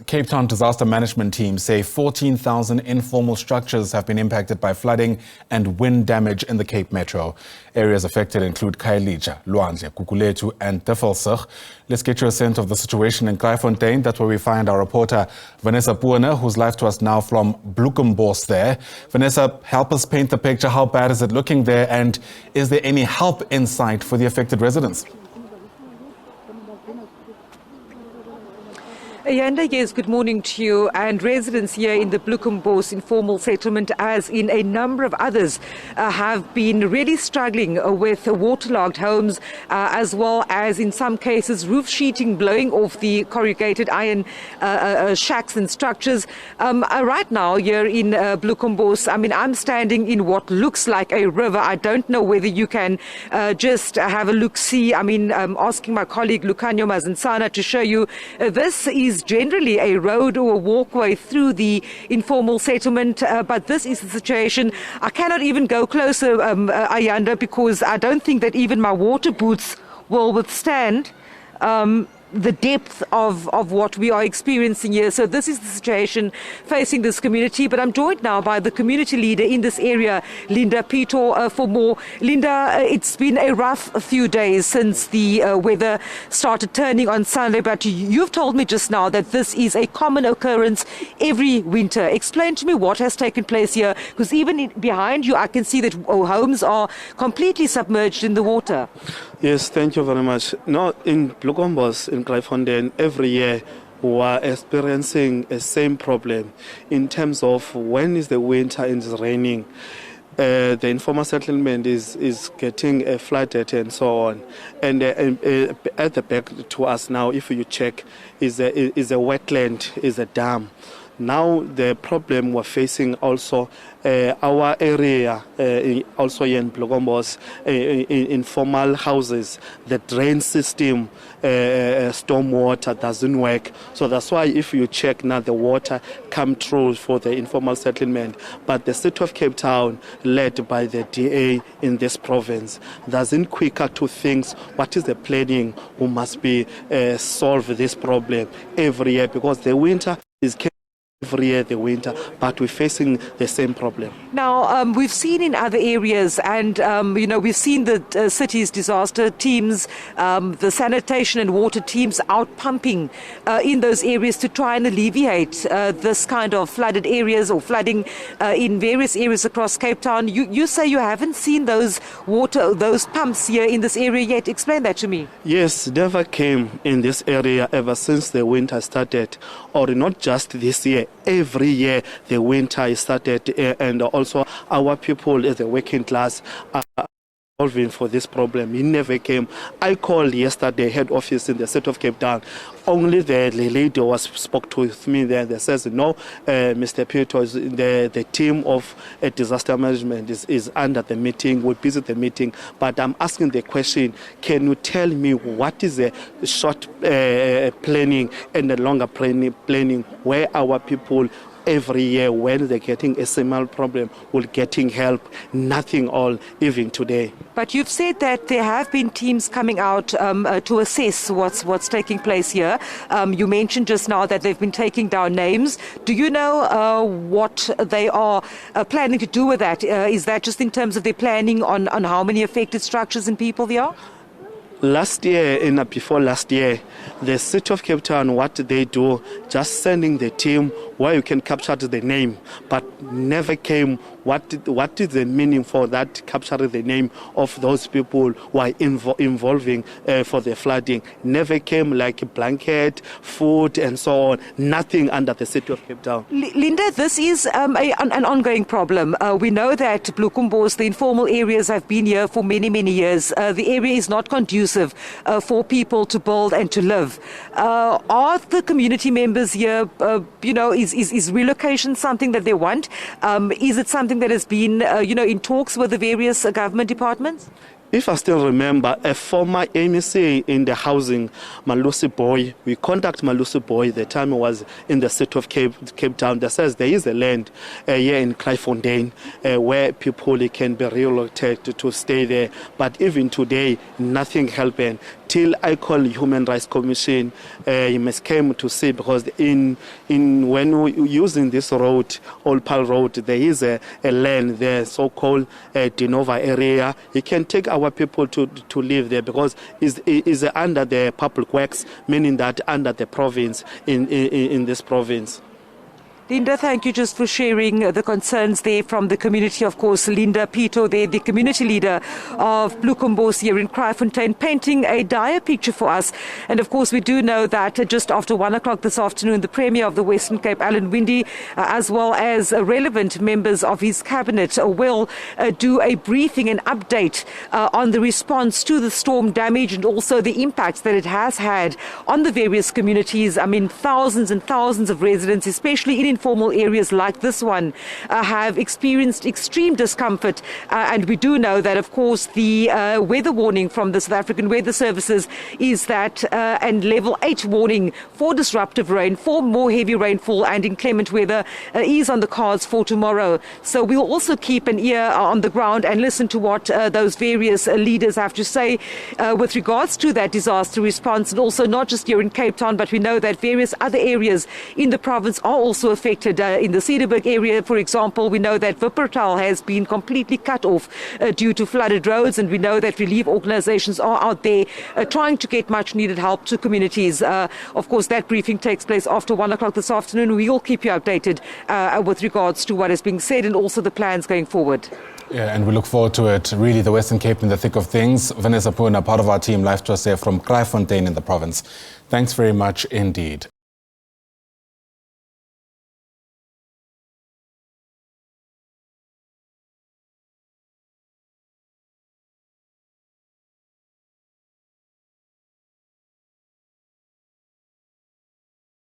Cape Town disaster management teams say 14,000 informal structures have been impacted by flooding and wind damage in the Cape Metro. Areas affected include Khayelitsha, Lwandle, Gugulethu and Tafelsig. Let's get you a sense of the situation in Kraaifontein. That's where we find our reporter Vanessa Poonah, who's live to us now from Bloekombos there. Vanessa, help us paint the picture. How bad is it looking there, and is there any help in sight for the affected residents? Ayanda, yes, good morning to you. And residents here in the Bloekombos informal settlement, as in a number of others, have been really struggling with waterlogged homes, as well as in some cases roof sheeting blowing off the corrugated iron shacks and structures. Right now here in Bloekombos, I'm standing in what looks like a river. I don't know whether you can just have a look-see. I'm asking my colleague Lucanyo Mazinsana to show you. This is generally a road or a walkway through the informal settlement, but this is the situation. I cannot even go closer, Ayanda, because I don't think that even my water boots will withstand the depth of what we are experiencing here. So this is the situation facing this community. But I'm joined now by the community leader in this area, Linda Pito, for more. Linda, it's been a rough few days since the weather started turning on Sunday, but you've told me just now that this is a common occurrence every winter. Explain to me what has taken place here, because even behind you I can see that homes are completely submerged in the water. Yes, thank you very much. Now, in Bloekombos, in Kraaifontein, every year we are experiencing the same problem in terms of when is the winter and it's raining. The informal settlement is getting flooded and so on. And at the back to us now, if you check, is a wetland, is a dam. Now the problem we're facing also, our area, also here in Bloekombos, informal houses, the drain system, storm water doesn't work. So that's why if you check now, the water come through for the informal settlement. But the city of Cape Town, led by the DA in this province, doesn't quicker to things. What is the planning who must be solve this problem every year, because the winter is every year, the winter, but we're facing the same problem. Now, we've seen in other areas, and we've seen the city's disaster teams, the sanitation and water teams out pumping in those areas to try and alleviate this kind of flooded areas or flooding in various areas across Cape Town. You say you haven't seen those pumps here in this area yet. Explain that to me. Yes, never came in this area ever since the winter started, or not just this year. Every year the winter started, and also our people as the working class are solving for this problem. He never came. I called yesterday head office in the city of Cape Town. Only the lady spoke to me there. They says no, Mr. Peters, the team of disaster management is under the meeting. We're busy the meeting, but I'm asking the question: can you tell me what is the short planning and the longer planning where our people every year, when they're getting a similar problem, will getting help? Nothing all, even today. But you've said that there have been teams coming out to assess what's taking place here. You mentioned just now that they've been taking down names. Do you know what they are planning to do with that? Is that just in terms of their planning on how many affected structures and people there are? Last year and before last year, the city of Cape Town, what they do, just sending the team where you can capture the name, but never came what is the meaning for that, capturing the name of those people who are involving for the flooding. Never came like blanket, food and so on, nothing under the city of Cape Town. Linda, this is an ongoing problem. We know that Bloekombos, the informal areas, have been here for many, many years. The area is not conducive for people to build and to live. Are the community members here, is relocation something that they want? Is it something that has been, in talks with the various government departments? If I still remember, a former MEC in the housing, Malusi Boy, we contact Malusi Boy, the time he was in the city of Cape Town, that says there is a land here in Kraaifontein where people can be relocated to stay there. But even today, nothing happened. Till I call Human Rights Commission, he must came to see, because when we using this road, Old Pal Road, there is a land there, so-called Dinova area. He can take our people to live there, because is under the public works, meaning that under the province, in this province. Linda, thank you just for sharing the concerns there from the community. Of course, Linda Pito there, the community leader of Bloekombos here in Kraaifontein, painting a dire picture for us. And of course, we do know that just after 1 o'clock this afternoon, the Premier of the Western Cape, Alan Winde, as well as relevant members of his cabinet will do a briefing and update on the response to the storm damage and also the impacts that it has had on the various communities. I mean, thousands and thousands of residents, especially in informal areas like this one, have experienced extreme discomfort. And we do know that, of course, the weather warning from the South African Weather Services is that and level 8 warning for disruptive rain, for more heavy rainfall and inclement weather is on the cards for tomorrow. So we'll also keep an ear on the ground and listen to what those various leaders have to say with regards to that disaster response, and also not just here in Cape Town, but we know that various other areas in the province are also affected. In the Cedarburg area, for example, we know that Wuppertal has been completely cut off due to flooded roads, and we know that relief organizations are out there trying to get much needed help to communities. Of course, that briefing takes place after 1 o'clock this afternoon. We will keep you updated with regards to what is being said and also the plans going forward. Yeah, and we look forward to it. Really, the Western Cape in the thick of things. Vanessa Poonah, part of our team, live to us here from Kraaifontein in the province. Thanks very much indeed.